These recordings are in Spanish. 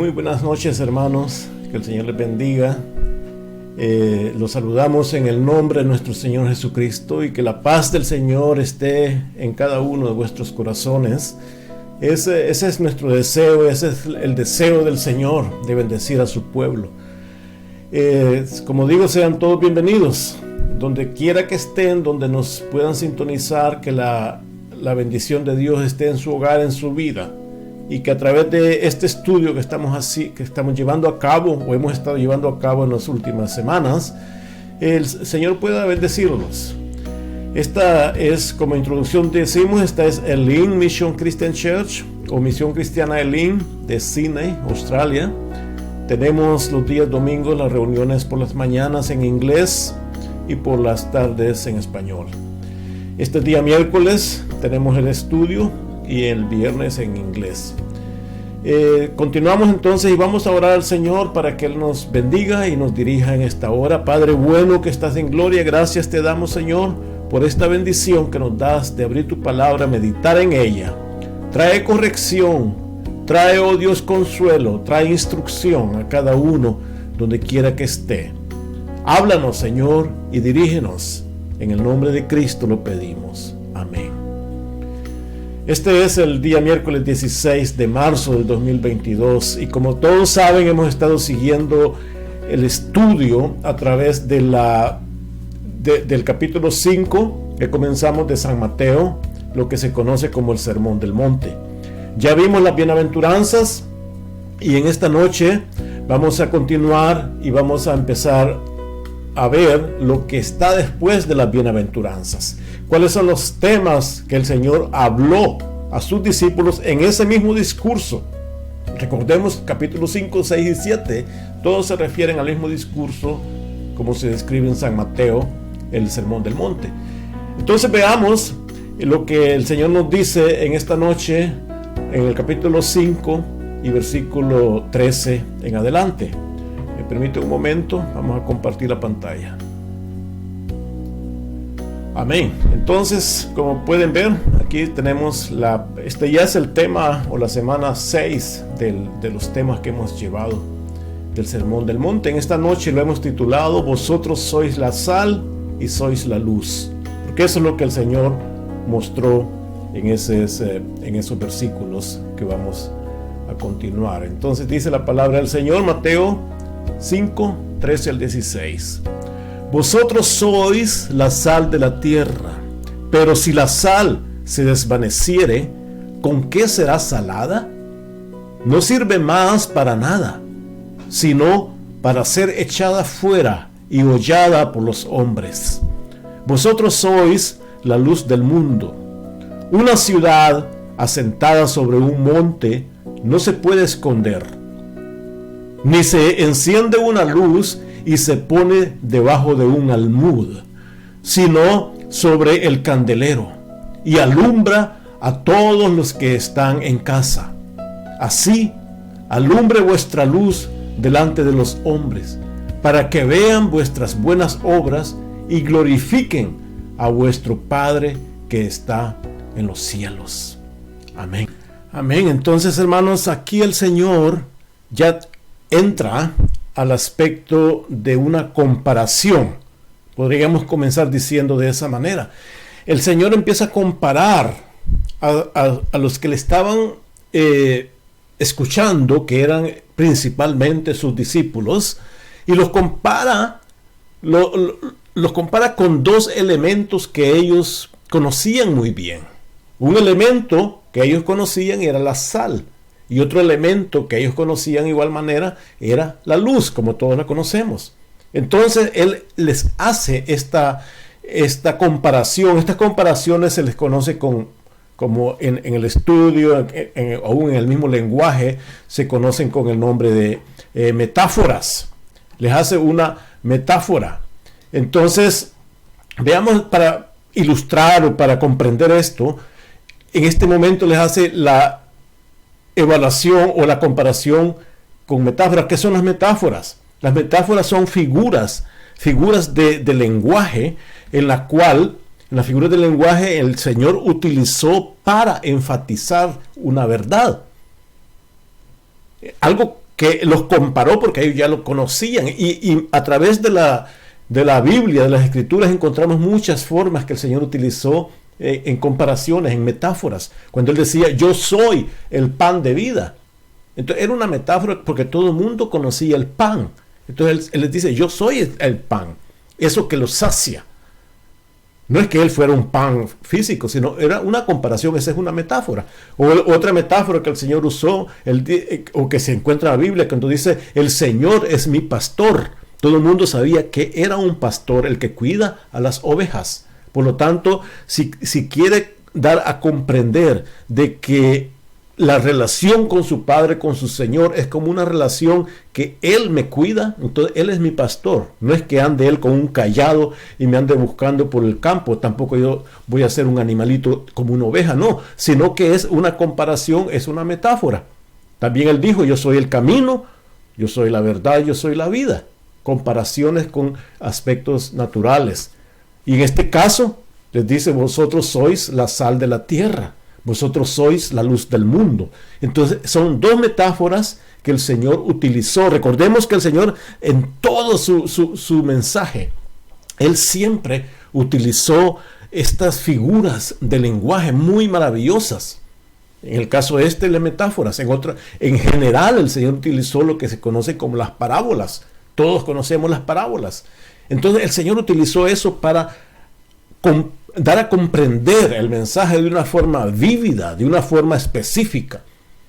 Muy buenas noches, hermanos, que el Señor les bendiga. Los saludamos en el nombre de nuestro Señor Jesucristo y que la paz del Señor esté en cada uno de vuestros corazones. Ese es nuestro deseo, ese es el deseo del Señor, de bendecir a su pueblo. Como digo, sean todos bienvenidos, donde quiera que estén, donde nos puedan sintonizar, que la bendición de Dios esté en su hogar, en su vida, y que a través de este estudio que estamos llevando a cabo, o hemos estado llevando a cabo en las últimas semanas, el Señor pueda bendecirnos. Esta es, como introducción decimos, esta es Elim Mission Christian Church, o Misión Cristiana Elim de Sydney, Australia. Tenemos los días domingos las reuniones por las mañanas en inglés y por las tardes en español. Este día miércoles tenemos el estudio y el viernes en inglés. Continuamos entonces y vamos a orar al Señor para que Él nos bendiga y nos dirija en esta hora. Padre bueno que estás en gloria, gracias te damos, Señor, por esta bendición que nos das de abrir tu palabra, meditar en ella. Trae corrección, trae, oh Dios, consuelo, trae instrucción a cada uno donde quiera que esté. Háblanos, Señor, y dirígenos. En el nombre de Cristo lo pedimos. Amén. Este es el día miércoles 16 de marzo del 2022 y como todos saben hemos estado siguiendo el estudio a través de del capítulo 5 que comenzamos de San Mateo, lo que se conoce como el Sermón del Monte. Ya vimos las bienaventuranzas y en esta noche vamos a continuar y vamos a empezar a ver lo que está después de las bienaventuranzas. ¿Cuáles son los temas que el Señor habló a sus discípulos en ese mismo discurso? Recordemos capítulos 5, 6 y 7, todos se refieren al mismo discurso como se describe en San Mateo, el Sermón del Monte. Entonces veamos lo que el Señor nos dice en esta noche en el capítulo 5 y versículo 13 en adelante. Me permite un momento, vamos a compartir la pantalla. Amén. Entonces, como pueden ver, aquí tenemos este ya es el tema o la semana 6 de los temas que hemos llevado del Sermón del Monte. En esta noche lo hemos titulado Vosotros sois la sal y sois la luz, porque eso es lo que el Señor mostró en esos versículos que vamos a continuar. Entonces dice la palabra del Señor, Mateo 5, 13 al 16. Vosotros sois la sal de la tierra, pero si la sal se desvaneciere, ¿con qué será salada? No sirve más para nada, sino para ser echada fuera y hollada por los hombres. Vosotros sois la luz del mundo. Una ciudad asentada sobre un monte no se puede esconder, ni se enciende una luz y se pone debajo de un almud, sino sobre el candelero, y alumbra a todos los que están en casa. Así, alumbre vuestra luz delante de los hombres, para que vean vuestras buenas obras y glorifiquen a vuestro Padre que está en los cielos. Amén. Amén. Entonces, hermanos, aquí el Señor ya entra al aspecto de una comparación. Podríamos comenzar diciendo de esa manera. El Señor empieza a comparar a los que le estaban escuchando, que eran principalmente sus discípulos, y los compara con dos elementos que ellos conocían muy bien. Un elemento que ellos conocían era la sal, y otro elemento que ellos conocían de igual manera era la luz, como todos la conocemos. Entonces Él les hace esta comparación. Estas comparaciones se les conoce como en el estudio, aún en el mismo lenguaje, se conocen con el nombre de metáforas. Les hace una metáfora. Entonces, veamos, para ilustrar o para comprender esto, en este momento les hace la evaluación o la comparación con metáforas. ¿Qué son las metáforas? Las metáforas son figuras de lenguaje en la figura del lenguaje el Señor utilizó para enfatizar una verdad. Algo que los comparó porque ellos ya lo conocían. Y a través de la Biblia, de las Escrituras, encontramos muchas formas que el Señor utilizó en comparaciones, en metáforas. Cuando Él decía, yo soy el pan de vida. Entonces era una metáfora porque todo el mundo conocía el pan. Entonces Él les dice, yo soy el pan, eso que los sacia. No es que Él fuera un pan físico, sino era una comparación, esa es una metáfora. O otra metáfora que el Señor usó, o que se encuentra en la Biblia, cuando dice, el Señor es mi pastor. Todo el mundo sabía que era un pastor el que cuida a las ovejas. Por lo tanto, si quiere dar a comprender de que la relación con su Padre, con su Señor, es como una relación que Él me cuida, entonces Él es mi pastor. No es que ande Él con un cayado y me ande buscando por el campo, tampoco yo voy a ser un animalito como una oveja, no, sino que es una comparación, es una metáfora. También Él dijo, yo soy el camino, yo soy la verdad, yo soy la vida. Comparaciones con aspectos naturales. Y en este caso, les dice, vosotros sois la sal de la tierra. Vosotros sois la luz del mundo. Entonces son dos metáforas que el Señor utilizó. Recordemos que el Señor en todo su mensaje, Él siempre utilizó estas figuras de lenguaje muy maravillosas. En el caso de metáforas. En general el Señor utilizó lo que se conoce como las parábolas. Todos conocemos las parábolas. Entonces el Señor utilizó eso para dar a comprender el mensaje de una forma vívida, de una forma específica.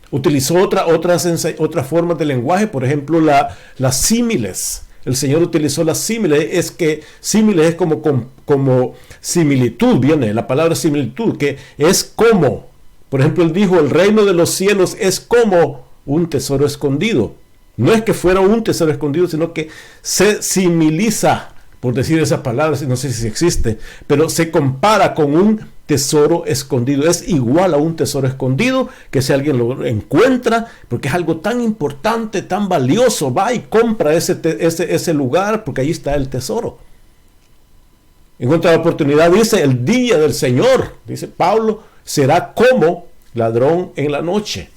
Utilizó otras formas de lenguaje, por ejemplo, las símiles. El Señor utilizó las símiles, símiles es como similitud, viene la palabra similitud, que es como, por ejemplo, Él dijo, el reino de los cielos es como un tesoro escondido. No es que fuera un tesoro escondido, sino que se similiza, por decir esas palabras, no sé si existe, pero se compara con un tesoro escondido. Es igual a un tesoro escondido, que si alguien lo encuentra, porque es algo tan importante, tan valioso, va y compra ese lugar, porque ahí está el tesoro. En otra oportunidad dice, el día del Señor, dice Pablo, será como ladrón en la noche.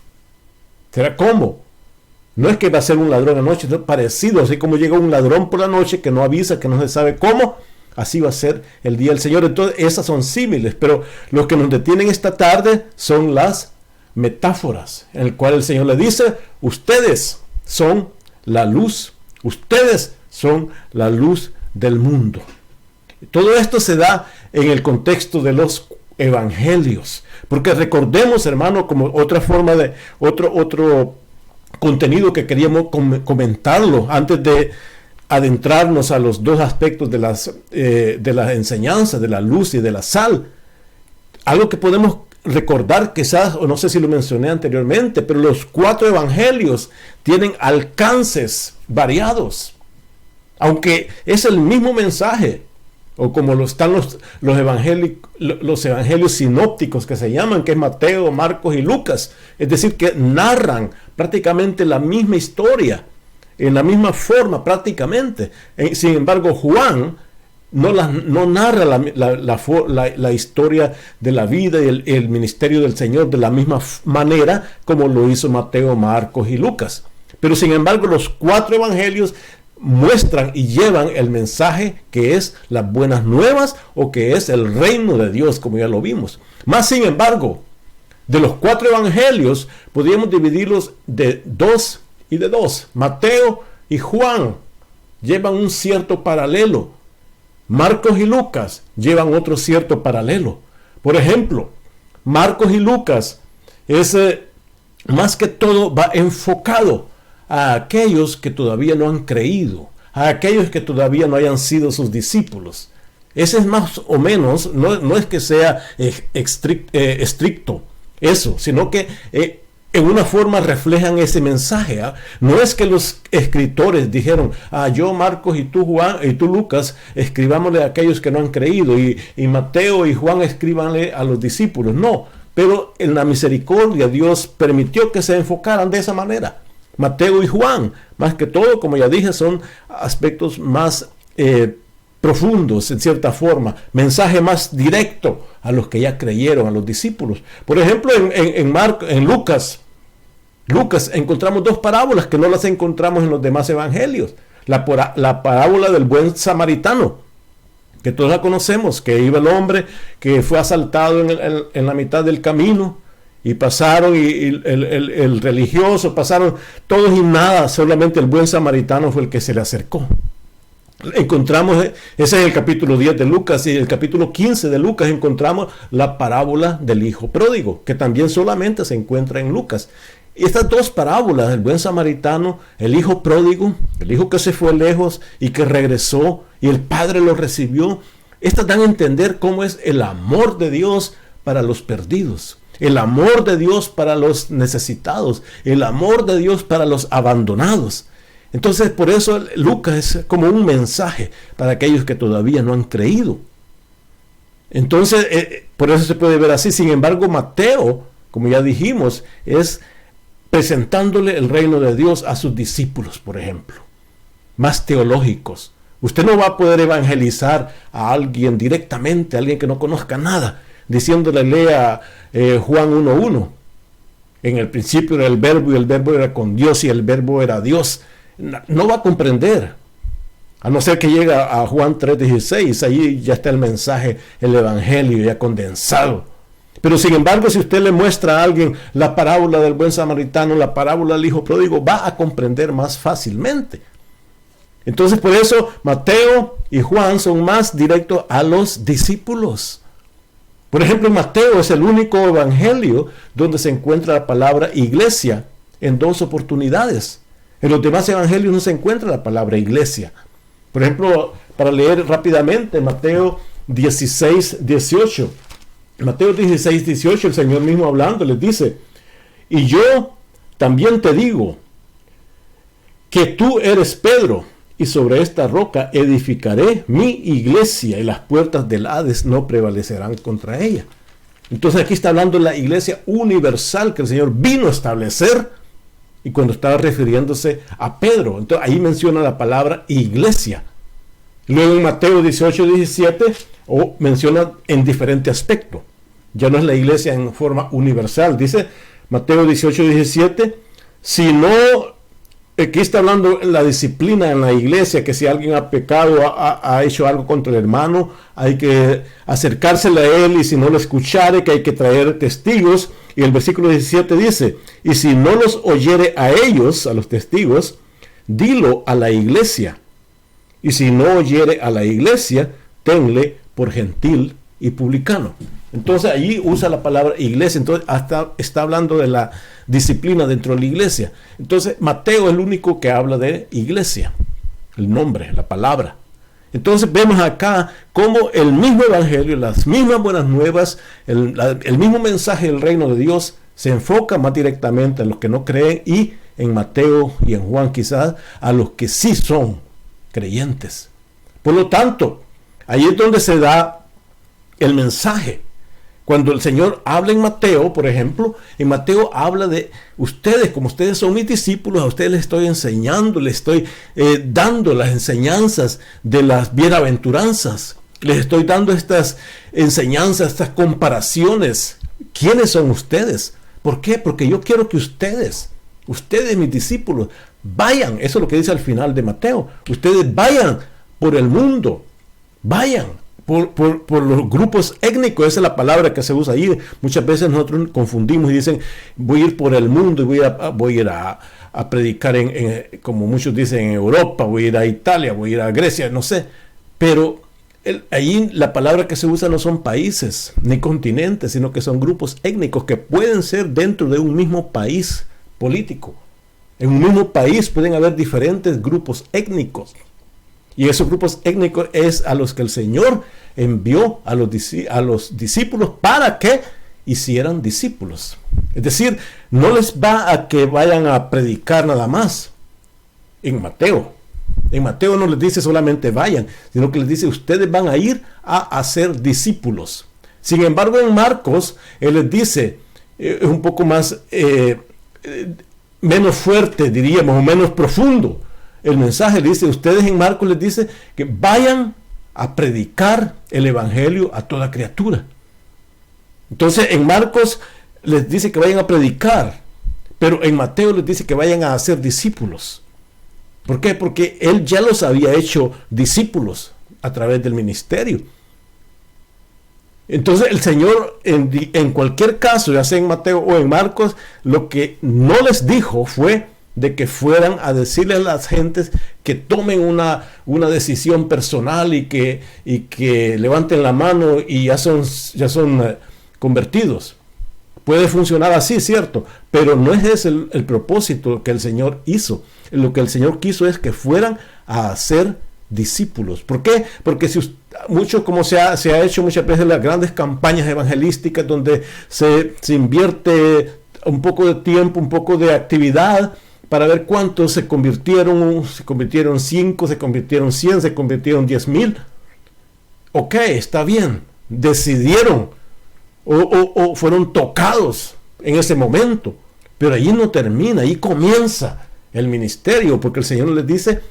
Será como. No es que va a ser un ladrón en la noche, sino parecido, así como llega un ladrón por la noche que no avisa, que no se sabe cómo, así va a ser el día del Señor. Entonces esas son símiles, pero los que nos detienen esta tarde son las metáforas, en el cual el Señor le dice, ustedes son la luz, ustedes son la luz del mundo. Todo esto se da en el contexto de los evangelios, porque recordemos, hermano, como otra forma de otro contenido que queríamos comentarlo antes de adentrarnos a los dos aspectos de la enseñanza, de la luz y de la sal. Algo que podemos recordar quizás, o no sé si lo mencioné anteriormente, pero los 4 evangelios tienen alcances variados, aunque es el mismo mensaje, o como están los evangelios sinópticos que se llaman, que es Mateo, Marcos y Lucas, es decir, que narran prácticamente la misma historia, en la misma forma prácticamente. Sin embargo, Juan no narra la historia de la vida y el ministerio del Señor de la misma manera como lo hizo Mateo, Marcos y Lucas. Pero sin embargo, los 4 evangelios muestran y llevan el mensaje que es las buenas nuevas o que es el reino de Dios, como ya lo vimos. Más sin embargo, de los 4 evangelios podríamos dividirlos de 2 y de 2. Mateo y Juan llevan un cierto paralelo. Marcos y Lucas llevan otro cierto paralelo. Por ejemplo, Marcos y Lucas es más que todo va enfocado a aquellos que todavía no han creído, a aquellos que todavía no hayan sido sus discípulos. Ese es más o menos, no es que sea estricto eso, sino que en una forma reflejan ese mensaje. No es que los escritores dijeron, yo Marcos y tú Juan y tú Lucas, escribámosle a aquellos que no han creído, y Mateo y Juan escríbanle a los discípulos. No, pero en la misericordia Dios permitió que se enfocaran de esa manera. Mateo y Juan, más que todo, como ya dije, son aspectos más profundos en cierta forma, mensaje más directo a los que ya creyeron, a los discípulos. Por ejemplo, en Lucas, Lucas encontramos dos parábolas que no las encontramos en los demás evangelios. La parábola del buen samaritano, que todos la conocemos, que iba el hombre que fue asaltado en la mitad del camino, y pasaron, y el religioso, pasaron todos y nada, solamente el buen samaritano fue el que se le acercó. Encontramos, ese es el capítulo 10 de Lucas, y el capítulo 15 de Lucas encontramos la parábola del hijo pródigo, que también solamente se encuentra en Lucas. Y estas dos parábolas, el buen samaritano, el hijo pródigo, el hijo que se fue lejos y que regresó y el padre lo recibió, estas dan a entender cómo es el amor de Dios para los perdidos, el amor de Dios para los necesitados, el amor de Dios para los abandonados. Entonces, por eso Lucas es como un mensaje para aquellos que todavía no han creído. Entonces, por eso se puede ver así. Sin embargo, Mateo, como ya dijimos, es presentándole el reino de Dios a sus discípulos, por ejemplo, más teológicos. Usted no va a poder evangelizar a alguien directamente, a alguien que no conozca nada, diciéndole lea Juan 1:1. En el principio era el verbo y el verbo era con Dios y el verbo era Dios. No va a comprender, a no ser que llegue a Juan 3:16, ahí ya está el mensaje, el evangelio ya condensado. Pero sin embargo, si usted le muestra a alguien la parábola del buen samaritano, la parábola del hijo pródigo, va a comprender más fácilmente. Entonces, por eso Mateo y Juan son más directos a los discípulos. Por ejemplo, Mateo es el único evangelio donde se encuentra la palabra iglesia en dos oportunidades. En los demás evangelios no se encuentra la palabra iglesia. Por ejemplo, para leer rápidamente, Mateo 16:18. Mateo 16:18, el Señor mismo hablando, les dice: y yo también te digo que tú eres Pedro, y sobre esta roca edificaré mi iglesia, y las puertas del Hades no prevalecerán contra ella. Entonces aquí está hablando de la iglesia universal que el Señor vino a establecer, y cuando estaba refiriéndose a Pedro, entonces ahí menciona la palabra iglesia. Luego en Mateo 18:17 menciona en diferente aspecto. Ya no es la iglesia en forma universal. Dice Mateo 18:17, si no, aquí está hablando de la disciplina en la iglesia, que si alguien ha pecado, ha hecho algo contra el hermano, hay que acercársele a él, y si no lo escuchare, que hay que traer testigos. Y el versículo 17 dice, y si no los oyere a ellos, a los testigos, dilo a la iglesia. Y si no oyere a la iglesia, tenle por gentil y publicano. Entonces allí usa la palabra iglesia. Entonces hasta está hablando de la disciplina dentro de la iglesia. Entonces Mateo es el único que habla de iglesia, el nombre, la palabra. Entonces vemos acá cómo el mismo evangelio, las mismas buenas nuevas, el mismo mensaje del reino de Dios se enfoca más directamente a los que no creen, y en Mateo y en Juan quizás a los que sí son creyentes. Por lo tanto, ahí es donde se da el mensaje. Cuando el Señor habla en Mateo, por ejemplo, en Mateo habla de ustedes, como ustedes son mis discípulos, a ustedes les estoy enseñando, les estoy dando las enseñanzas de las bienaventuranzas, les estoy dando estas enseñanzas, estas comparaciones. ¿Quiénes son ustedes? ¿Por qué? Porque yo quiero que ustedes, mis discípulos, vayan, eso es lo que dice al final de Mateo, ustedes vayan por el mundo, vayan por los grupos étnicos. Esa es la palabra que se usa ahí. Muchas veces nosotros confundimos y dicen, voy a ir por el mundo y voy a ir a predicar como muchos dicen, en Europa, voy a ir a Italia, voy a ir a Grecia, no sé. Pero ahí la palabra que se usa no son países ni continentes, sino que son grupos étnicos que pueden ser dentro de un mismo país político. En un mismo país pueden haber diferentes grupos étnicos. Y esos grupos étnicos es a los que el Señor envió a los discípulos para que hicieran discípulos. Es decir, no les va a que vayan a predicar nada más. En Mateo no les dice solamente vayan, sino que les dice ustedes van a ir a hacer discípulos. Sin embargo, en Marcos, él les dice, es un poco más, menos fuerte, diríamos, o menos profundo. El mensaje dice, ustedes en Marcos les dice que vayan a predicar el evangelio a toda criatura. Entonces en Marcos les dice que vayan a predicar, Pero en Mateo les dice que vayan a hacer discípulos. ¿Por qué? Porque Él ya los había hecho discípulos a través del ministerio. Entonces el Señor en cualquier caso, ya sea en Mateo o en Marcos, lo que no les dijo fue de que fueran a decirle a las gentes que tomen una decisión personal y que levanten la mano y ya son convertidos. Puede funcionar así, cierto, pero no es ese el propósito que el Señor hizo. Lo que el Señor quiso es que fueran a hacer discípulos. ¿Por qué? Porque como se ha hecho muchas veces las grandes campañas evangelísticas donde se invierte un poco de tiempo, un poco de actividad para ver cuántos se convirtieron 5, se convirtieron 100, se convirtieron 10,000. Ok, está bien, decidieron o fueron tocados en ese momento, pero ahí no termina, ahí comienza el ministerio, porque el Señor les dice,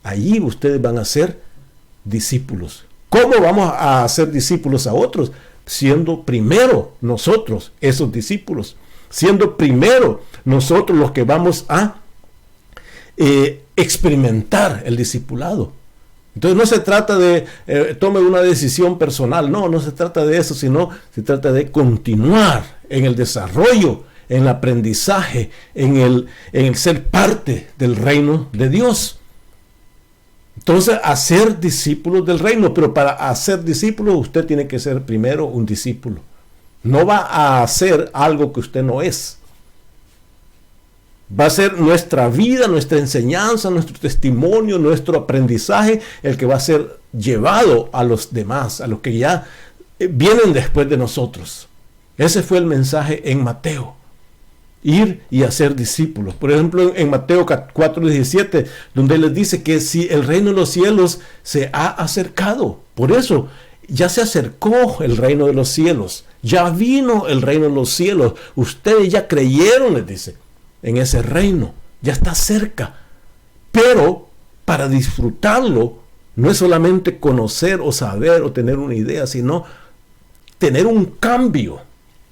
allí ustedes van a ser discípulos. ¿Cómo vamos a hacer discípulos a otros? Siendo primero nosotros esos discípulos, siendo primero nosotros los que vamos a experimentar el discipulado. Entonces no se trata de tome una decisión personal, no se trata de eso, sino se trata de continuar en el desarrollo, en el aprendizaje, en el ser parte del reino de Dios. Entonces, hacer discípulos del reino, pero para hacer discípulos usted tiene que ser primero un discípulo. No va a hacer algo que usted no es. Va a ser nuestra vida, nuestra enseñanza, nuestro testimonio, nuestro aprendizaje, el que va a ser llevado a los demás, a los que ya vienen después de nosotros. Ese fue el mensaje en Mateo. Ir y hacer discípulos. Por ejemplo, en Mateo 4:17, donde les dice que si el reino de los cielos se ha acercado, por eso ya se acercó el reino de los cielos, ya vino el reino de los cielos, ustedes ya creyeron, les dice, en ese reino, ya está cerca. Pero para disfrutarlo, no es solamente conocer o saber o tener una idea, sino tener un cambio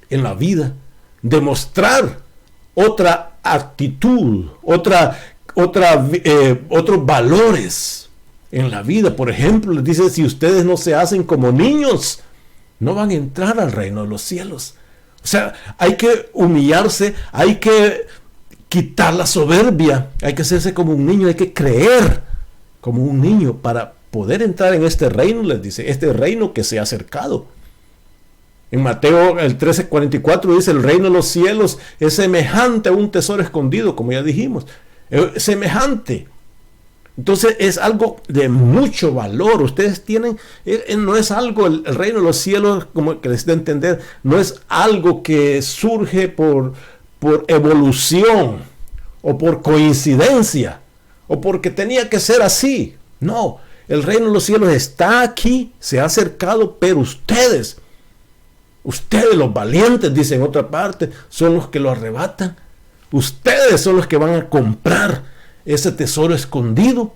en la vida, demostrar otra actitud, otros valores en la vida. Por ejemplo, les dice, si ustedes no se hacen como niños, no van a entrar al reino de los cielos. O sea, hay que humillarse, hay que quitar la soberbia, hay que hacerse como un niño, hay que creer como un niño para poder entrar en este reino, les dice, este reino que se ha acercado. En Mateo el 13:44 dice, el reino de los cielos es semejante a un tesoro escondido, como ya dijimos, semejante. Entonces es algo de mucho valor. Ustedes tienen, no es algo, el reino de los cielos, como que les da a entender, no es algo que surge por evolución o por coincidencia o porque tenía que ser así. No, el reino de los cielos está aquí, se ha acercado, pero ustedes los valientes, dice en otra parte, son los que lo arrebatan. Ustedes son los que van a comprar ese tesoro escondido,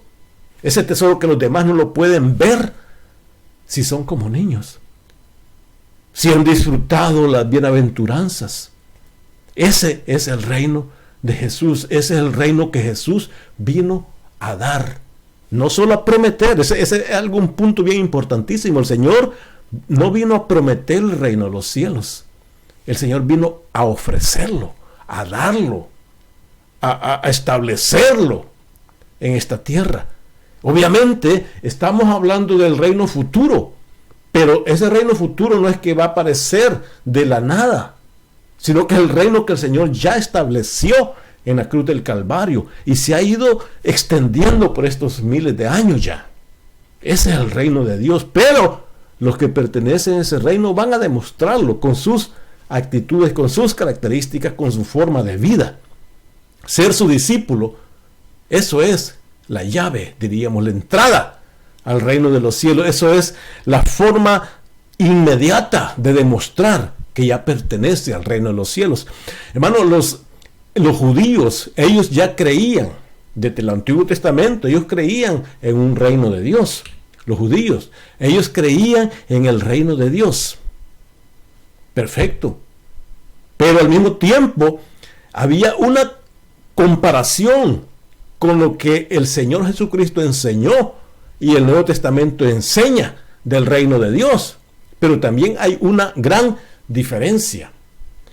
ese tesoro que los demás no lo pueden ver, si son como niños, si han disfrutado las bienaventuranzas. Ese es el reino de Jesús, ese es el reino que Jesús vino a dar, no solo a prometer. Ese es un punto bien importantísimo. El Señor no vino a prometer el reino de los cielos, el Señor vino a ofrecerlo, a darlo, a establecerlo en esta tierra. Obviamente estamos hablando del reino futuro, pero ese reino futuro no es que va a aparecer de la nada, sino que es el reino que el Señor ya estableció en la cruz del Calvario y se ha ido extendiendo por estos miles de años ya. Ese es el reino de Dios, pero los que pertenecen a ese reino van a demostrarlo con sus actitudes, con sus características, con su forma de vida. Ser su discípulo, eso es la llave, diríamos, la entrada al reino de los cielos. Eso es la forma inmediata de demostrar que ya pertenece al reino de los cielos. Hermano, los judíos, ellos ya creían, desde el Antiguo Testamento, ellos creían en un reino de Dios. Los judíos, ellos creían en el reino de Dios. Perfecto. Pero al mismo tiempo, había una comparación con lo que el Señor Jesucristo enseñó y el Nuevo Testamento enseña del reino de Dios. Pero también hay una gran diferencia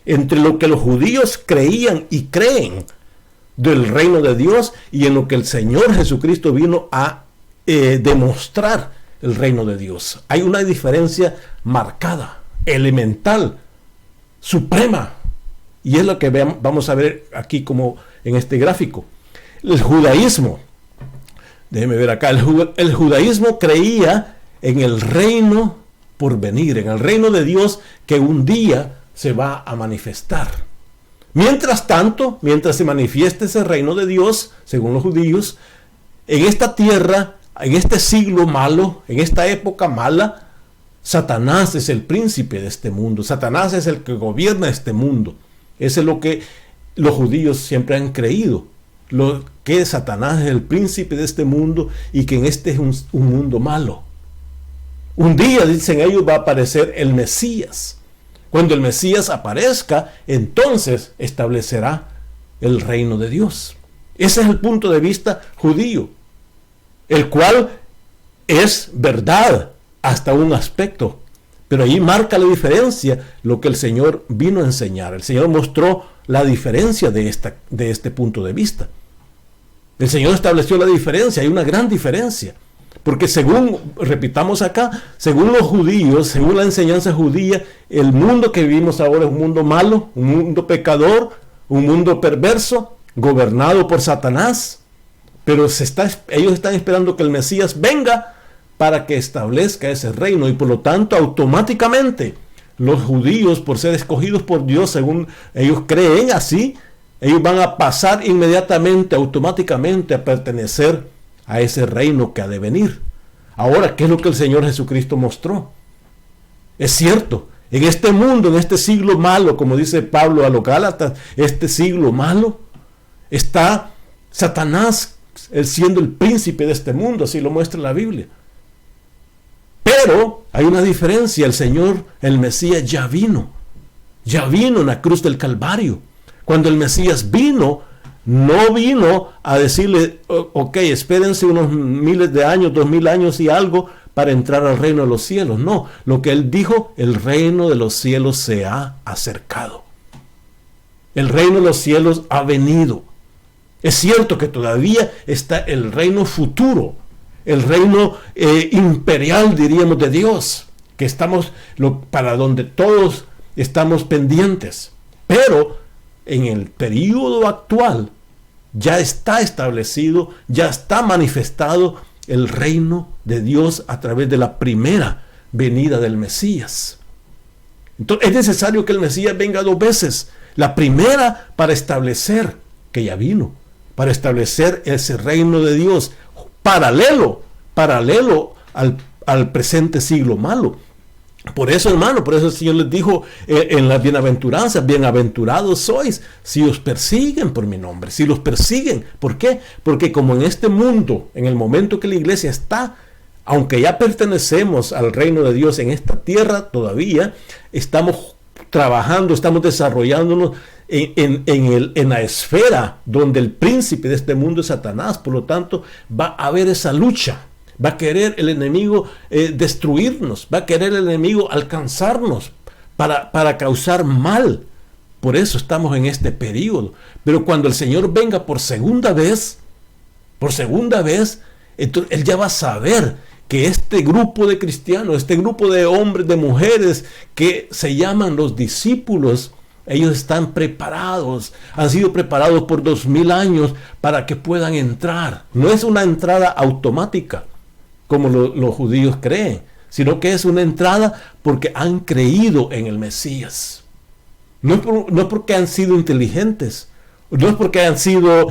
entre lo que los judíos creían y creen del reino de Dios y en lo que el Señor Jesucristo vino a demostrar el reino de Dios. Hay una diferencia marcada, elemental, suprema. Y es lo que vamos a ver aquí como en este gráfico. El judaísmo, déjenme ver acá, el judaísmo creía en el reino por venir, en el reino de Dios que un día se va a manifestar. Mientras tanto, mientras se manifieste ese reino de Dios, según los judíos, en esta tierra, en este siglo malo, en esta época mala, Satanás es el príncipe de este mundo. Satanás es el que gobierna este mundo. Eso es lo que los judíos siempre han creído. Lo que Satanás es el príncipe de este mundo y que en este es un mundo malo. Un día, dicen ellos, va a aparecer el Mesías. Cuando el Mesías aparezca, entonces establecerá el reino de Dios. Ese es el punto de vista judío, el cual es verdad hasta un aspecto. Pero ahí marca la diferencia lo que el Señor vino a enseñar. El Señor mostró la diferencia de este punto de vista. El Señor estableció la diferencia, hay una gran diferencia. Porque según, repitamos acá, según los judíos, según la enseñanza judía, el mundo que vivimos ahora es un mundo malo, un mundo pecador, un mundo perverso, gobernado por Satanás. Pero ellos están esperando que el Mesías venga para que establezca ese reino. Y por lo tanto, automáticamente, los judíos, por ser escogidos por Dios, según ellos creen así, ellos van a pasar inmediatamente, automáticamente, a pertenecer a ese reino que ha de venir. Ahora, ¿qué es lo que el Señor Jesucristo mostró? Es cierto, en este mundo, en este siglo malo, como dice Pablo a los Gálatas, este siglo malo, está Satanás siendo el príncipe de este mundo, así lo muestra la Biblia. Pero hay una diferencia, el Señor, el Mesías ya vino en la cruz del Calvario. Cuando el Mesías vino, no vino a decirle, ok, espérense unos miles de años, 2000 años y algo para entrar al reino de los cielos. No, lo que él dijo, el reino de los cielos se ha acercado. El reino de los cielos ha venido. Es cierto que todavía está el reino futuro, el reino imperial, diríamos, de Dios, que estamos, para donde todos estamos pendientes. Pero en el período actual ya está establecido, ya está manifestado el reino de Dios a través de la primera venida del Mesías. Entonces es necesario que el Mesías venga 2 veces. La primera para establecer, que ya vino, para establecer ese reino de Dios paralelo al presente siglo malo. Por eso, hermano, por eso el Señor les dijo en las bienaventuranzas, bienaventurados sois si os persiguen por mi nombre, si los persiguen. ¿Por qué? Porque como en este mundo, en el momento que la iglesia está, aunque ya pertenecemos al reino de Dios en esta tierra, todavía estamos trabajando, estamos desarrollándonos en la esfera donde el príncipe de este mundo es Satanás. Por lo tanto, va a haber esa lucha. Va a querer el enemigo destruirnos, va a querer el enemigo alcanzarnos para causar mal. Por eso estamos en este periodo. Pero cuando el Señor venga por segunda vez, entonces Él ya va a saber que este grupo de cristianos, este grupo de hombres, de mujeres que se llaman los discípulos, ellos están preparados, han sido preparados por 2000 años para que puedan entrar. No es una entrada automática, como los judíos creen, sino que es una entrada porque han creído en el Mesías. No es porque han sido inteligentes, no es porque han sido,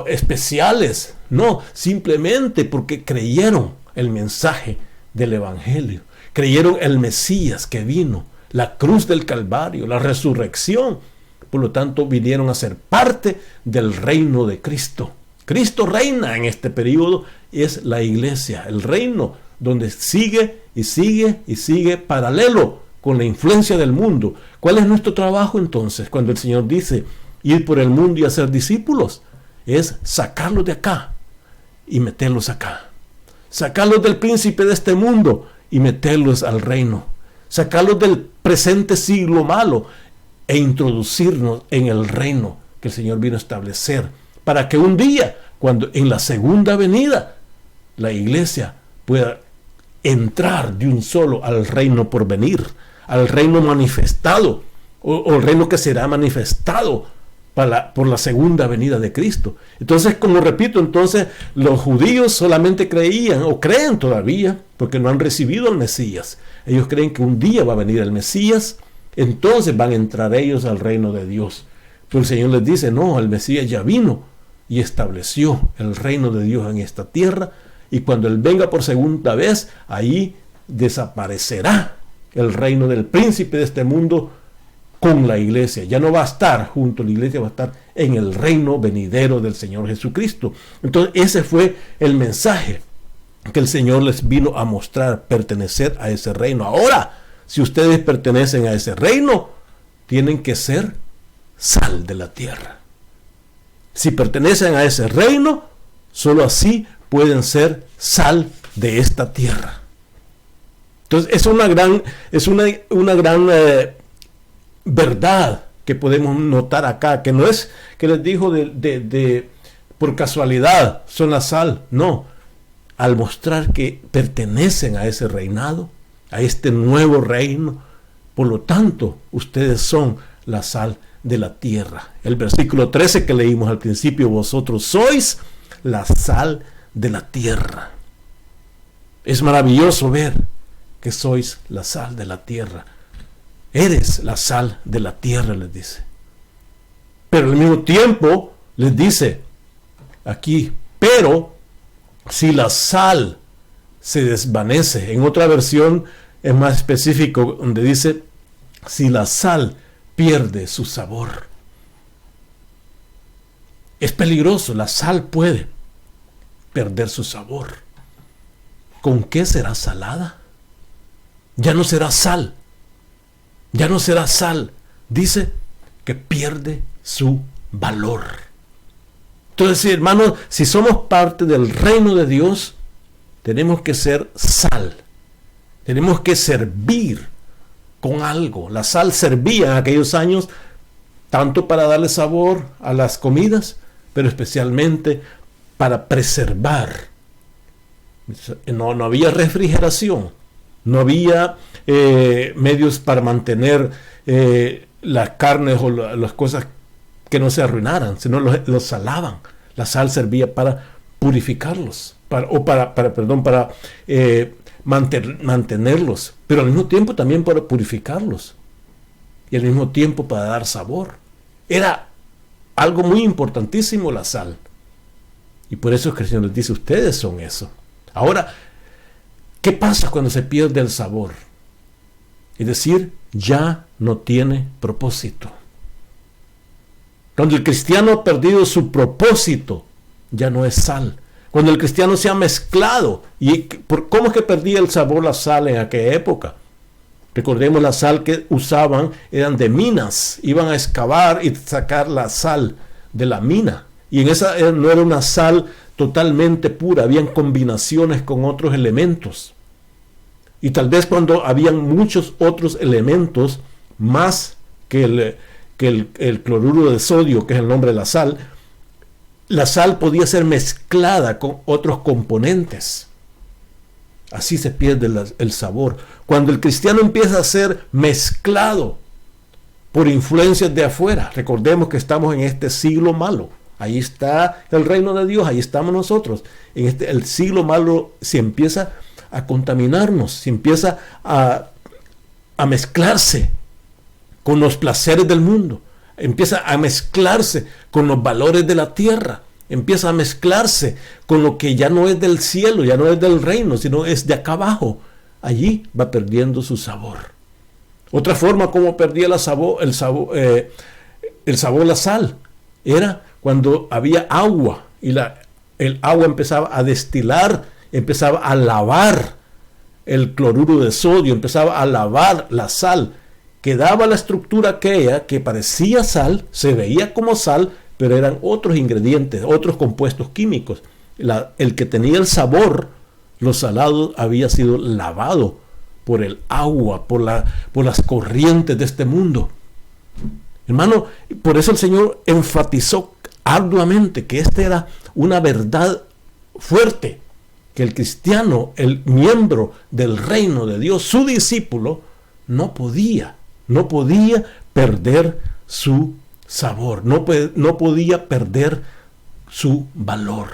especiales, no, simplemente porque creyeron el mensaje del Evangelio, creyeron el Mesías que vino, la cruz del Calvario, la resurrección. Por lo tanto, vinieron a ser parte del reino de Cristo. Cristo reina en este periodo y es la iglesia, el reino donde sigue y sigue y sigue paralelo con la influencia del mundo. ¿Cuál es nuestro trabajo entonces cuando el Señor dice ir por el mundo y hacer discípulos? Es sacarlos de acá y meterlos acá. Sacarlos del príncipe de este mundo y meterlos al reino. Sacarlos del presente siglo malo e introducirnos en el reino que el Señor vino a establecer, para que un día, cuando en la segunda venida, la iglesia pueda entrar de un solo al reino por venir, al reino manifestado, o el reino que será manifestado por la segunda venida de Cristo. Entonces, como repito, entonces los judíos solamente creían, o creen todavía, porque no han recibido al Mesías. Ellos creen que un día va a venir el Mesías, entonces van a entrar ellos al reino de Dios. Pero el Señor les dice, no, el Mesías ya vino y estableció el reino de Dios en esta tierra, y cuando Él venga por segunda vez, ahí desaparecerá el reino del príncipe de este mundo con la iglesia. Ya no va a estar junto a la iglesia, va a estar en el reino venidero del Señor Jesucristo. Entonces ese fue el mensaje que el Señor les vino a mostrar, pertenecer a ese reino. Ahora, si ustedes pertenecen a ese reino, tienen que ser sal de la tierra. Si pertenecen a ese reino, solo así pueden ser sal de esta tierra. Entonces es una gran verdad que podemos notar acá, que no es que les dijo por casualidad son la sal, no, al mostrar que pertenecen a ese reinado, a este nuevo reino, por lo tanto ustedes son la sal de la tierra. El versículo 13 que leímos al principio, vosotros sois la sal de la tierra. Es maravilloso ver que sois la sal de la tierra. Eres la sal de la tierra, les dice. Pero al mismo tiempo les dice aquí, pero si la sal se desvanece, en otra versión es más específico, donde dice, si la sal pierde su sabor. Es peligroso, la sal puede perder su sabor. ¿Con qué será salada? Ya no será sal. Ya no será sal. Dice que pierde su valor. Entonces, hermanos, si somos parte del reino de Dios, tenemos que ser sal. Tenemos que servir con algo. La sal servía en aquellos años tanto para darle sabor a las comidas, pero especialmente para preservar. No había refrigeración, no había medios para mantener las carnes o las cosas que no se arruinaran, sino los salaban. La sal servía para purificarlos, para mantenerlos, pero al mismo tiempo también para purificarlos y al mismo tiempo para dar sabor. Era algo muy importantísimo la sal, y por eso es que el Señor les dice, ustedes son eso. Ahora, ¿qué pasa cuando se pierde el sabor? Es decir, ya no tiene propósito. Cuando el cristiano ha perdido su propósito, ya no es sal. Cuando el cristiano se ha mezclado, ¿cómo es que perdía el sabor la sal en aquella época? Recordemos, la sal que usaban eran de minas, iban a excavar y sacar la sal de la mina, y en esa no era una sal totalmente pura, habían combinaciones con otros elementos, y tal vez cuando habían muchos otros elementos más que el cloruro de sodio, que es el nombre de la sal podía ser mezclada con otros componentes. Así se pierde el sabor. Cuando el cristiano empieza a ser mezclado por influencias de afuera, recordemos que estamos en este siglo malo. Ahí está el reino de Dios, ahí estamos nosotros. El siglo malo se empieza a contaminarnos, se empieza a mezclarse con los placeres del mundo, empieza a mezclarse con los valores de la tierra, empieza a mezclarse con lo que ya no es del cielo, ya no es del reino, sino es de acá abajo. Allí va perdiendo su sabor. Otra forma como perdía el sabor la sal era cuando había agua y el agua empezaba a destilar, empezaba a lavar el cloruro de sodio, empezaba a lavar la sal, quedaba la estructura aquella que parecía sal, se veía como sal, pero eran otros ingredientes, otros compuestos químicos. El que tenía el sabor, lo salado, había sido lavado por el agua, por las corrientes de este mundo. Hermano, por eso el Señor enfatizó arduamente que esta era una verdad fuerte, que el cristiano, el miembro del reino de Dios, su discípulo, no podía perder su sabor, no podía perder su valor.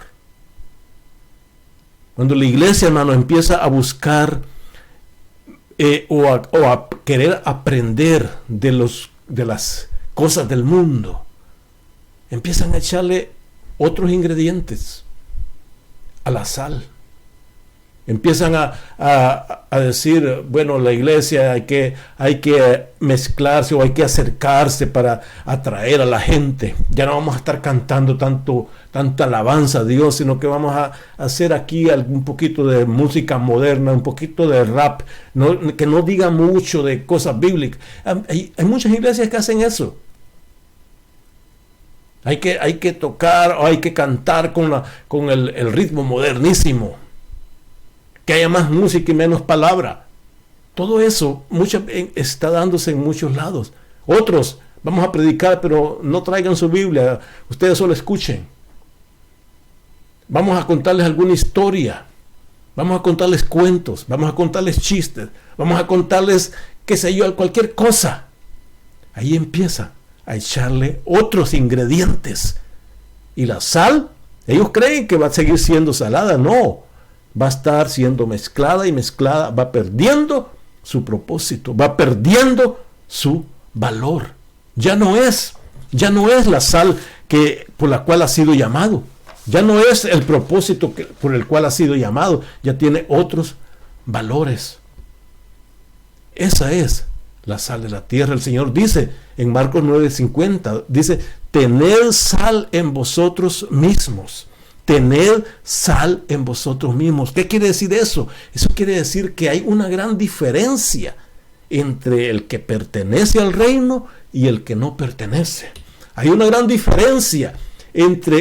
Cuando la iglesia, hermano, empieza a buscar o a querer aprender de las cosas del mundo, empiezan a echarle otros ingredientes a la sal. Empiezan a decir, bueno, la iglesia hay que mezclarse o hay que acercarse para atraer a la gente. Ya no vamos a estar cantando tanta alabanza a Dios, sino que vamos a hacer aquí un poquito de música moderna, un poquito de rap, que no diga mucho de cosas bíblicas. Hay muchas iglesias que hacen eso. Hay que tocar o hay que cantar con el ritmo modernísimo. Que haya más música y menos palabra. Todo eso está dándose en muchos lados. Otros, vamos a predicar, pero no traigan su Biblia, ustedes solo escuchen. Vamos a contarles alguna historia, vamos a contarles cuentos, vamos a contarles chistes, vamos a contarles, qué sé yo, cualquier cosa. Ahí empieza a echarle otros ingredientes. Y la sal, ellos creen que va a seguir siendo salada, no. Va a estar siendo mezclada y mezclada, va perdiendo su propósito, va perdiendo su valor. Ya no es la sal por la cual ha sido llamado. Ya no es el propósito por el cual ha sido llamado. Ya tiene otros valores. Esa es la sal de la tierra. El Señor dice en Marcos 9:50, dice, tened sal en vosotros mismos. Tened sal en vosotros mismos. ¿Qué quiere decir eso? Eso quiere decir que hay una gran diferencia entre el que pertenece al reino y el que no pertenece. Hay una gran diferencia,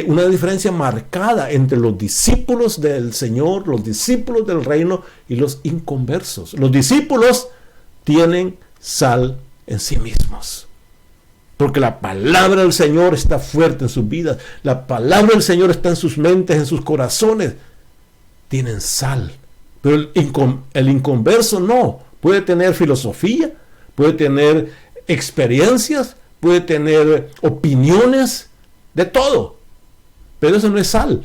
una diferencia marcada entre los discípulos del Señor, los discípulos del reino y los inconversos. Los discípulos tienen sal en sí mismos. Porque la palabra del Señor está fuerte en sus vidas. La palabra del Señor está en sus mentes, en sus corazones. Tienen sal. Pero el inconverso no. Puede tener filosofía, puede tener experiencias, puede tener opiniones, de todo. Pero eso no es sal.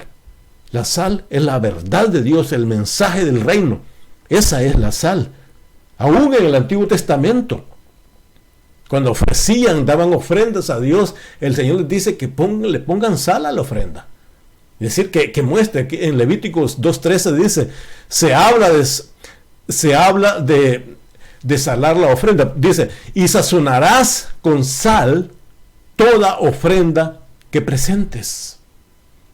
La sal es la verdad de Dios, el mensaje del reino. Esa es la sal. Aún en el Antiguo Testamento, cuando daban ofrendas a Dios, el Señor les dice que le pongan sal a la ofrenda. Es decir, que muestre, que en Levíticos 2:13 dice, se habla de salar la ofrenda. Dice, y sazonarás con sal toda ofrenda que presentes.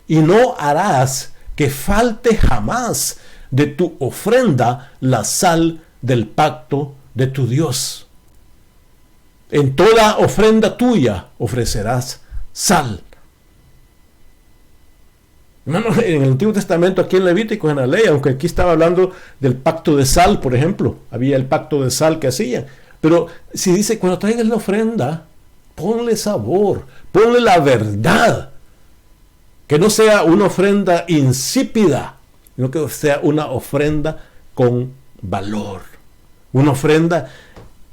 Y no harás que falte jamás de tu ofrenda la sal del pacto de tu Dios. En toda ofrenda tuya ofrecerás sal. Hermanos, en el Antiguo Testamento, aquí en Levíticos, en la ley, aunque aquí estaba hablando del pacto de sal, por ejemplo, había el pacto de sal que hacían. Pero si dice, cuando traigas la ofrenda, ponle sabor, ponle la verdad. Que no sea una ofrenda insípida, sino que sea una ofrenda con valor. Una ofrenda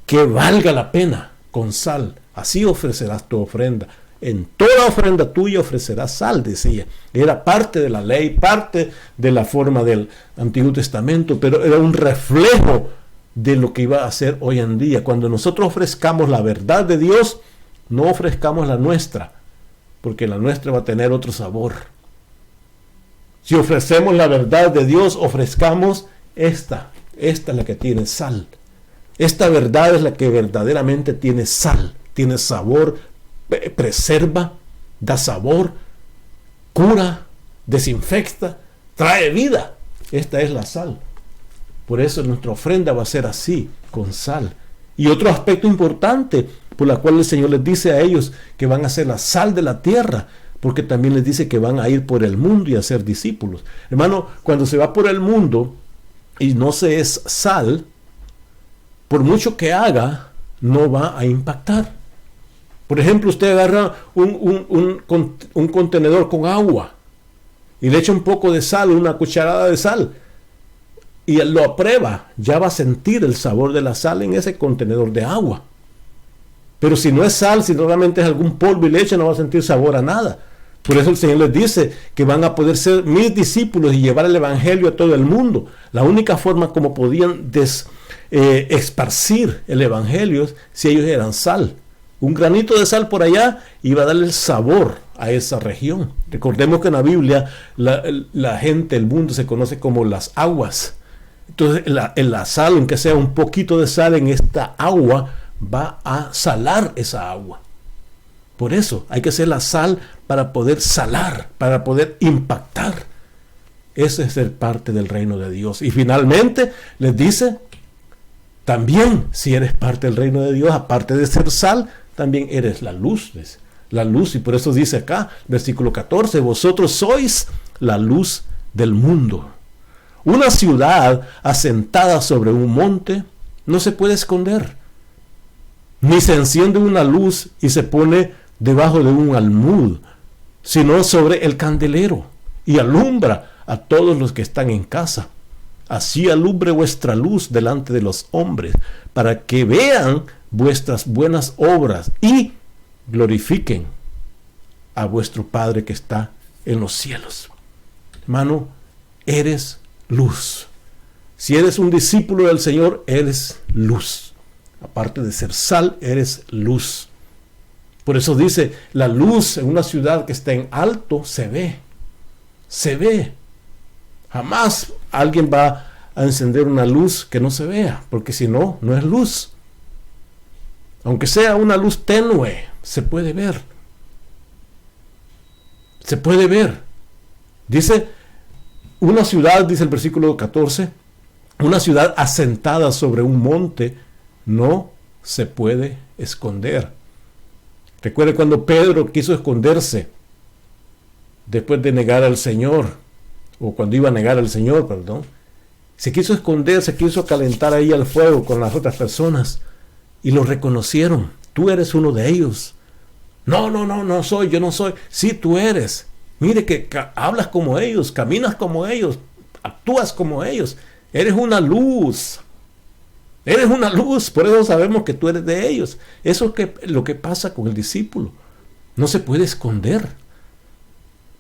que valga la pena. Con sal, así ofrecerás tu ofrenda. En toda ofrenda tuya ofrecerás sal, decía. Era parte de la ley, parte de la forma del Antiguo Testamento, pero era un reflejo de lo que iba a hacer hoy en día. Cuando nosotros ofrezcamos la verdad de Dios, no ofrezcamos la nuestra, porque la nuestra va a tener otro sabor. Si ofrecemos la verdad de Dios, ofrezcamos esta es la que tiene sal. Esta verdad es la que verdaderamente tiene sal, tiene sabor, preserva, da sabor, cura, desinfecta, trae vida. Esta es la sal. Por eso nuestra ofrenda va a ser así, con sal. Y otro aspecto importante por la cual el Señor les dice a ellos que van a ser la sal de la tierra, porque también les dice que van a ir por el mundo y a ser discípulos. Hermano, cuando se va por el mundo y no se es sal, por mucho que haga, no va a impactar. Por ejemplo, usted agarra un contenedor con agua y le echa un poco de sal, una cucharada de sal, y lo aprueba, ya va a sentir el sabor de la sal en ese contenedor de agua. Pero si no es sal, si solamente es algún polvo y leche, no va a sentir sabor a nada. Por eso el Señor les dice que van a poder ser mis discípulos y llevar el evangelio a todo el mundo. La única forma como podían esparcir el evangelio es si ellos eran sal. Un granito de sal por allá iba a darle el sabor a esa región. Recordemos que en la Biblia la gente, el mundo se conoce como las aguas. Entonces la sal, aunque sea un poquito de sal en esta agua, va a salar esa agua. Por eso hay que hacer la sal para poder salar, para poder impactar. Ese es ser parte del reino de Dios. Y finalmente les dice, también si eres parte del reino de Dios, aparte de ser sal, también eres la luz. La luz, y por eso dice acá, versículo 14, vosotros sois la luz del mundo. Una ciudad asentada sobre un monte no se puede esconder, ni se enciende una luz y se pone debajo de un almud, sino sobre el candelero, y alumbra a todos los que están en casa. Así alumbre vuestra luz delante de los hombres, para que vean vuestras buenas obras y glorifiquen a vuestro Padre que está en los cielos. Hermano, eres luz. Si eres un discípulo del Señor, eres luz. Aparte de ser sal, eres luz. Por eso dice, la luz en una ciudad que está en alto se ve. Se ve. Jamás alguien va a encender una luz que no se vea, porque si no, no es luz. Aunque sea una luz tenue, se puede ver. Se puede ver. Dice, una ciudad, dice el versículo 14, una ciudad asentada sobre un monte no se puede esconder. Recuerde cuando Pedro quiso esconderse después de negar al Señor, o cuando iba a negar al Señor, perdón. Se quiso esconder, se quiso calentar ahí al fuego con las otras personas y lo reconocieron. Tú eres uno de ellos. No soy, yo no soy. Sí, tú eres. Mire que hablas como ellos, caminas como ellos, actúas como ellos. Eres una luz. Eres una luz, por eso sabemos que tú eres de ellos. Eso es lo que pasa con el discípulo. No se puede esconder.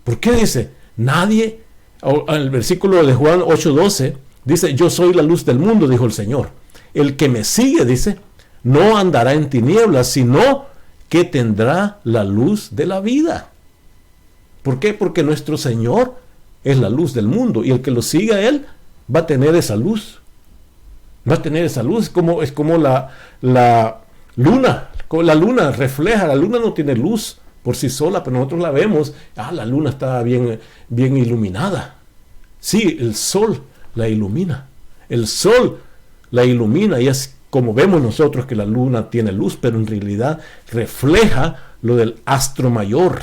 ¿Por qué dice? Nadie, en el versículo de Juan 8:12, dice, yo soy la luz del mundo, dijo el Señor. El que me sigue, dice, no andará en tinieblas, sino que tendrá la luz de la vida. ¿Por qué? Porque nuestro Señor es la luz del mundo, y el que lo siga a Él va a tener esa luz. Va a tener esa luz. Es como la luna. La luna refleja, la luna no tiene luz por sí sola, pero nosotros la vemos. La luna está bien iluminada. Sí, el sol la ilumina. El sol la ilumina y es como vemos nosotros que la luna tiene luz, pero en realidad refleja lo del astro mayor.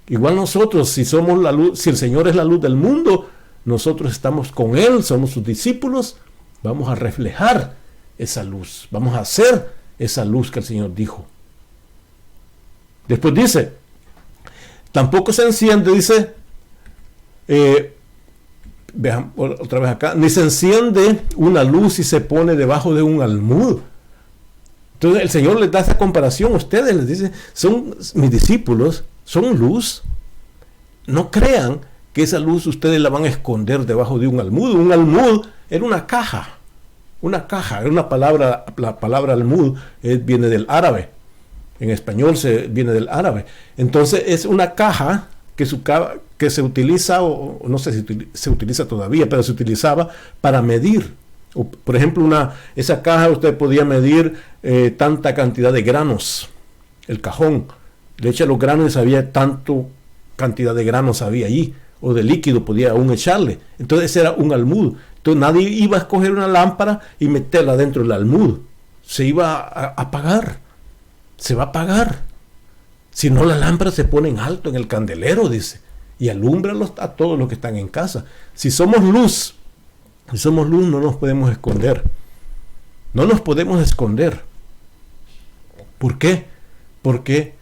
Igual nosotros, si somos la luz, si el Señor es la luz del mundo, nosotros estamos con Él, somos sus discípulos, vamos a reflejar esa luz, vamos a hacer esa luz que el Señor dijo. Después dice, tampoco se enciende, dice, vean otra vez acá, ni se enciende una luz y se pone debajo de un almud. Entonces el Señor les da esta comparación a ustedes, les dice, son mis discípulos, son luz. No crean que esa luz ustedes la van a esconder debajo de un almud. Un almud era una caja, era una palabra, la palabra almud viene del árabe. En español viene del árabe. Entonces es una caja que se utiliza, o no sé si se utiliza todavía, pero se utilizaba para medir. O, por ejemplo, esa caja usted podía medir tanta cantidad de granos. El cajón, le echa los granos y sabía tanto cantidad de granos había allí. o de líquido podía aún echarle. Entonces ese era un almud. Entonces nadie iba a escoger una lámpara y meterla dentro del almud. Se iba a apagar. Se va a apagar. Si no, la lámpara se pone en alto en el candelero, dice, y alumbra a todos los que están en casa. Si somos luz no nos podemos esconder. No nos podemos esconder. ¿Por qué? Porque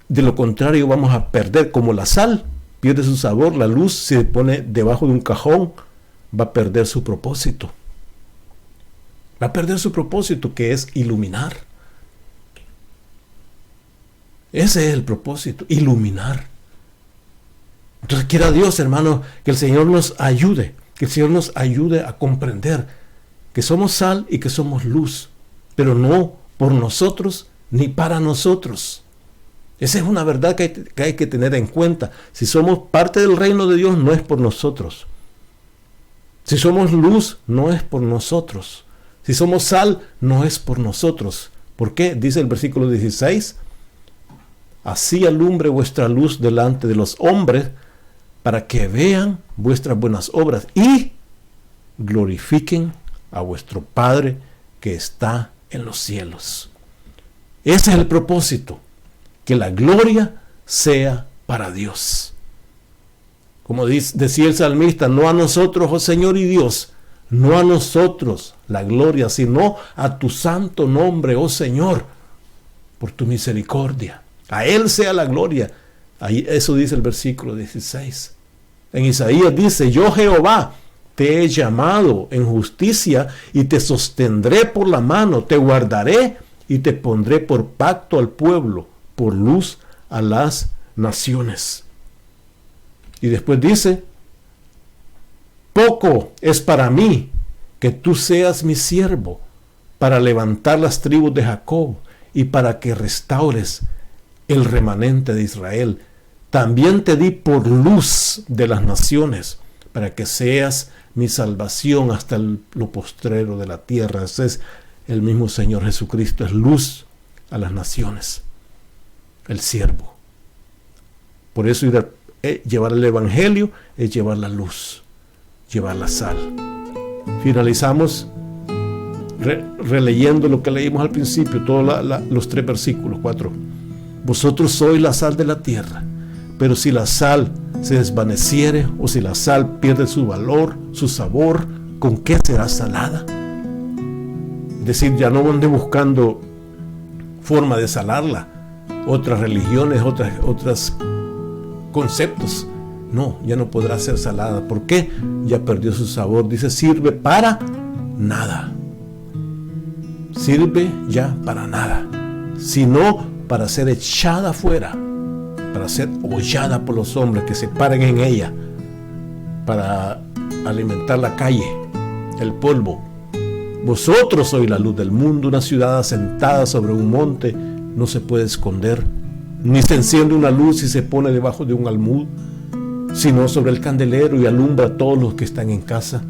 de lo contrario vamos a perder, como la sal pierde su sabor, la luz se pone debajo de un cajón, va a perder su propósito. Va a perder su propósito, que es iluminar. Ese es el propósito, iluminar. Entonces quiera Dios, hermano, que el Señor nos ayude, que el Señor nos ayude a comprender que somos sal y que somos luz, pero no por nosotros ni para nosotros. Esa es una verdad que hay que tener en cuenta. Si somos parte del reino de Dios, no es por nosotros. Si somos luz, no es por nosotros. Si somos sal, no es por nosotros. ¿Por qué? Dice el versículo 16, así alumbre vuestra luz delante de los hombres, para que vean vuestras buenas obras y glorifiquen a vuestro Padre que está en los cielos. Ese es el propósito, que la gloria sea para Dios. Como decía el salmista, no a nosotros, oh Señor y Dios, no a nosotros la gloria, sino a tu santo nombre, oh Señor, por tu misericordia. A Él sea la gloria. Ahí, eso dice el versículo 16. En Isaías dice, yo Jehová te he llamado en justicia y te sostendré por la mano, te guardaré y te pondré por pacto al pueblo, por luz a las naciones. Y después dice, poco es para mí que tú seas mi siervo, para levantar las tribus de Jacob y para que restaures el remanente de Israel. También te di por luz de las naciones, para que seas mi salvación hasta lo postrero de la tierra. Ese es el mismo Señor Jesucristo, es luz a las naciones, el siervo. Por eso llevar el evangelio es llevar la luz, llevar la sal. Finalizamos releyendo lo que leímos al principio, todos los 3 versículos, 4. Vosotros sois la sal de la tierra, pero si la sal se desvaneciere, o si la sal pierde su valor, su sabor, ¿con qué será salada? Es decir, ya no ande buscando forma de salarla, otras religiones, otros conceptos. No, ya no podrá ser salada. ¿Por qué? Ya perdió su sabor. Dice, sirve para nada. Sirve ya para nada, sino para ser echada afuera, para ser hollada por los hombres que se paren en ella, para alimentar la calle, el polvo. Vosotros sois la luz del mundo. Una ciudad asentada sobre un monte no se puede esconder, ni se enciende una luz y se pone debajo de un almud, sino sobre el candelero y alumbra a todos los que están en casa.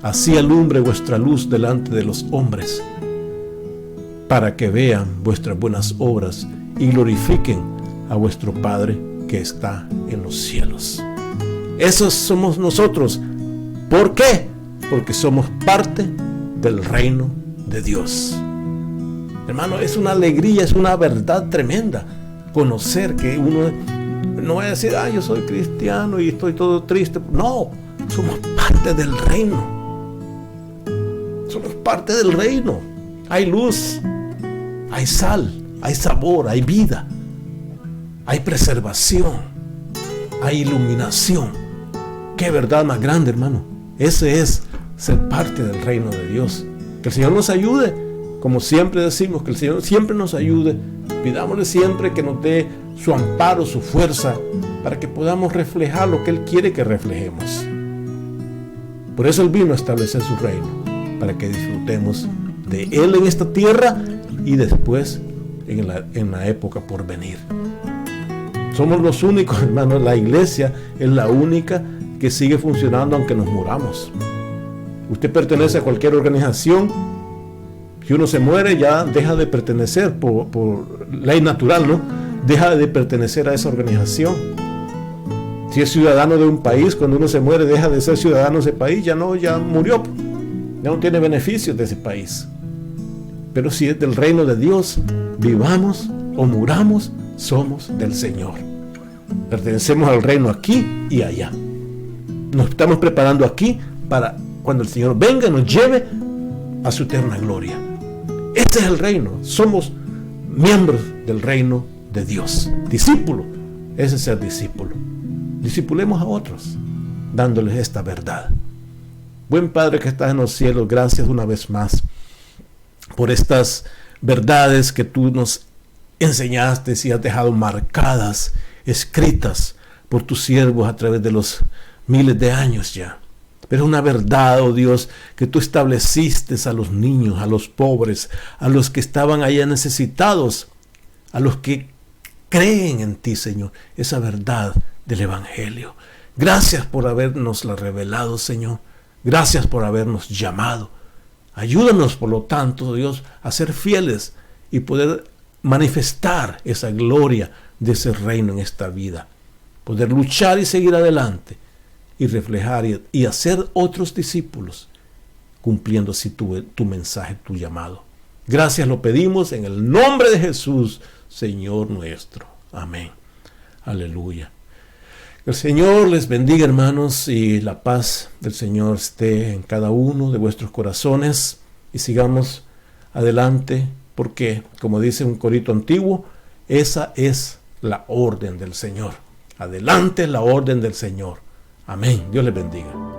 Así alumbre vuestra luz delante de los hombres, para que vean vuestras buenas obras y glorifiquen a vuestro Padre que está en los cielos. Esos somos nosotros. ¿Por qué? Porque somos parte del reino de Dios. Hermano, es una alegría, es una verdad tremenda conocer que uno no va a decir, yo soy cristiano y estoy todo triste. No, somos parte del reino. Somos parte del reino. Hay luz, hay sal, hay sabor, hay vida, hay preservación, hay iluminación. Qué verdad más grande, hermano. Ese es ser parte del reino de Dios. Que el Señor nos ayude, como siempre decimos, que el Señor siempre nos ayude. Pidámosle siempre que nos dé su amparo, su fuerza, para que podamos reflejar lo que Él quiere que reflejemos. Por eso Él vino a establecer su reino, para que disfrutemos de Él en esta tierra y después en la época por venir. Somos los únicos, hermanos. La iglesia es la única que sigue funcionando aunque nos muramos. Usted pertenece a cualquier organización, si uno se muere ya deja de pertenecer por ley natural, ¿no? Deja de pertenecer a esa organización. Si es ciudadano de un país, cuando uno se muere deja de ser ciudadano de ese país, ya murió, ya no tiene beneficios de ese país. Pero si es del reino de Dios, vivamos o muramos, somos del Señor. Pertenecemos al reino aquí y allá. Nos estamos preparando aquí para cuando el Señor venga y nos lleve a su eterna gloria. Este es el reino. Somos miembros del reino de Dios. Discípulo. Ese es ser discípulo. Discipulemos a otros, dándoles esta verdad. Buen Padre que estás en los cielos, gracias una vez más por estas verdades que tú nos enseñaste y has dejado marcadas, escritas por tus siervos a través de los miles de años ya. Pero una verdad, oh Dios, que tú estableciste a los niños, a los pobres, a los que estaban allá necesitados, a los que creen en ti, Señor, esa verdad del Evangelio. Gracias por habernosla revelado, Señor. Gracias por habernos llamado. Ayúdanos, por lo tanto, Dios, a ser fieles y poder manifestar esa gloria de ese reino en esta vida. Poder luchar y seguir adelante y reflejar y hacer otros discípulos, cumpliendo así tu mensaje, tu llamado. Gracias lo pedimos en el nombre de Jesús, Señor nuestro. Amén. Aleluya. El Señor les bendiga, hermanos, y la paz del Señor esté en cada uno de vuestros corazones y sigamos adelante porque, como dice un corito antiguo, esa es la orden del Señor. Adelante la orden del Señor. Amén. Dios les bendiga.